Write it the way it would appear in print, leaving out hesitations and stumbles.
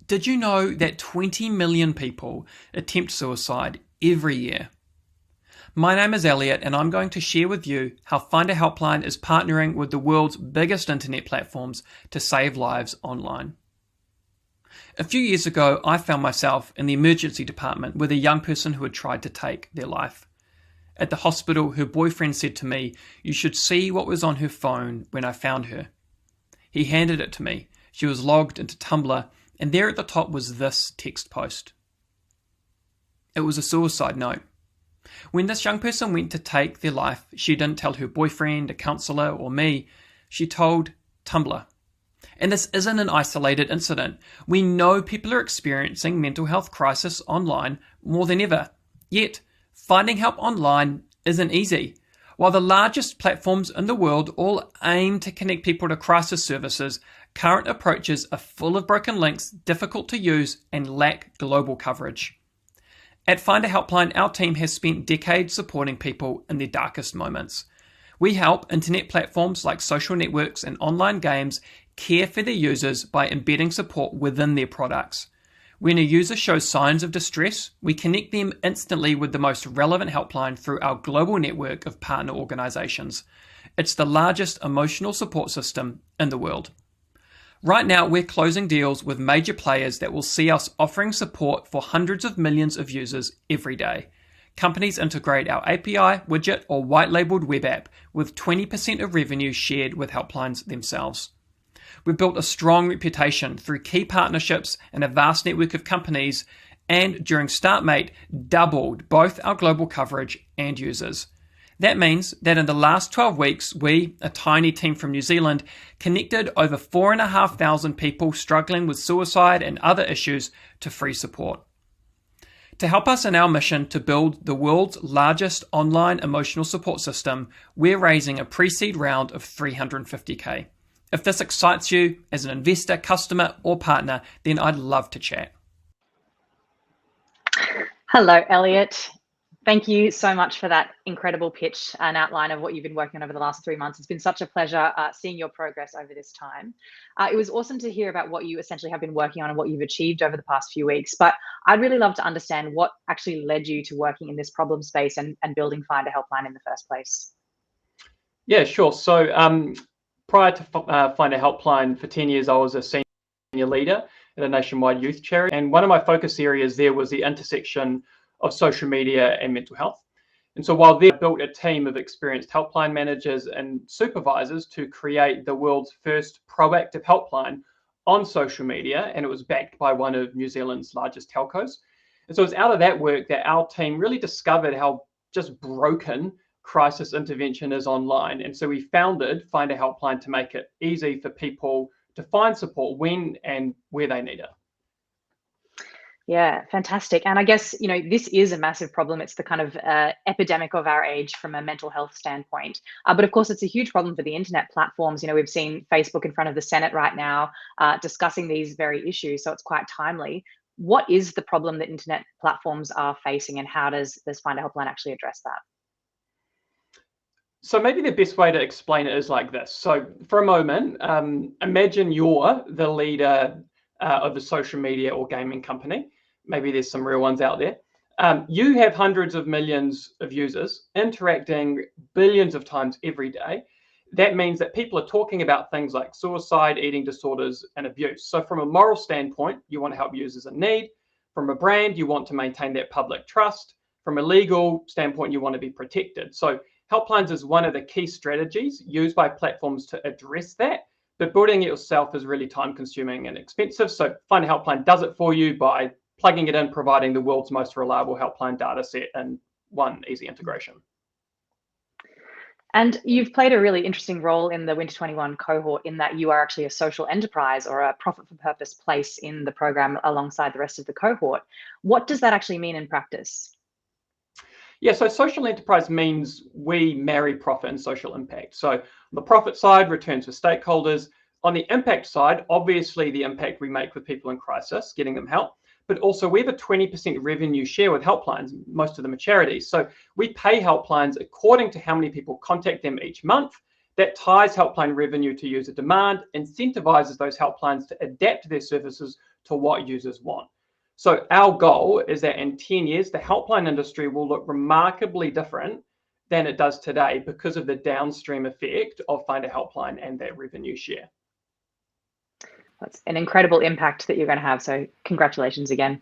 Did you know that 20 million people attempt suicide every year? My name is Elliot, and I'm going to share with you how Find A Helpline is partnering with the world's biggest internet platforms to save lives online. A few years ago, I found myself in the emergency department with a young person who had tried to take their life. At the hospital, her boyfriend said to me, "You should see what was on her phone when I found her." He handed it to me. She was logged into Tumblr, and there at the top was this text post. It was a suicide note. When this young person went to take their life, she didn't tell her boyfriend, a counsellor, or me. She told Tumblr. And this isn't an isolated incident. We know people are experiencing mental health crisis online more than ever. Yet, finding help online isn't easy. While the largest platforms in the world all aim to connect people to crisis services, current approaches are full of broken links, difficult to use, and lack global coverage. At Find A Helpline, our team has spent decades supporting people in their darkest moments. We help internet platforms like social networks and online games care for their users by embedding support within their products. When a user shows signs of distress, we connect them instantly with the most relevant helpline through our global network of partner organizations. It's the largest emotional support system in the world. Right now, we're closing deals with major players that will see us offering support for hundreds of millions of users every day. Companies integrate our API, widget, or white-labeled web app with 20% of revenue shared with helplines themselves. We've built a strong reputation through key partnerships and a vast network of companies, and during Startmate, doubled both our global coverage and users. That means that in the last 12 weeks, we, a tiny team from New Zealand, connected over 4,500 people struggling with suicide and other issues to free support. To help us in our mission to build the world's largest online emotional support system, we're raising a pre-seed round of $350K. If this excites you as an investor, customer, or partner, then I'd love to chat. Hello, Elliot. Thank you so much for that incredible pitch and outline of what you've been working on over the last 3 months. It's been such a pleasure seeing your progress over this time. It was awesome to hear about what you essentially have been working on and what you've achieved over the past few weeks. But I'd really love to understand what actually led you to working in this problem space and building Find A Helpline in the first place. Yeah, sure. So prior to Find A Helpline, for 10 years, I was a senior leader at a nationwide youth charity. And one of my focus areas there was the intersection of social media and mental health. And so while they built a team of experienced helpline managers and supervisors to create the world's first proactive helpline on social media, and it was backed by one of New Zealand's largest telcos. And so it's out of that work that our team really discovered how just broken crisis intervention is online. And so we founded Find A Helpline to make it easy for people to find support when and where they need it. Yeah, fantastic. And I guess, this is a massive problem. It's the kind of epidemic of our age from a mental health standpoint. But of course, it's a huge problem for the internet platforms. We've seen Facebook in front of the Senate right now discussing these very issues. So it's quite timely. What is the problem that internet platforms are facing, and how does Find A Helpline actually address that? So maybe the best way to explain it is like this. So for a moment, imagine you're the leader of a social media or gaming company. Maybe there's some real ones out there. You have hundreds of millions of users interacting billions of times every day. That means that people are talking about things like suicide, eating disorders, and abuse. So from a moral standpoint, you want to help users in need. From a brand, you want to maintain that public trust. From a legal standpoint, you want to be protected. So Helplines is one of the key strategies used by platforms to address that, but building it yourself is really time consuming and expensive. So Find A Helpline does it for you by plugging it in, providing the world's most reliable helpline data set in one easy integration. And you've played a really interesting role in the Winter 21 cohort in that you are actually a social enterprise or a profit for purpose place in the program alongside the rest of the cohort. What does that actually mean in practice? Yeah, so social enterprise means we marry profit and social impact. So on the profit side, returns for stakeholders. On the impact side, obviously the impact we make with people in crisis, getting them help. But also we have a 20% revenue share with helplines. Most of them are charities. So we pay helplines according to how many people contact them each month. That ties helpline revenue to user demand, incentivizes those helplines to adapt their services to what users want. So our goal is that in 10 years, the helpline industry will look remarkably different than it does today because of the downstream effect of Find a Helpline and that revenue share. That's an incredible impact that you're going to have. So congratulations again.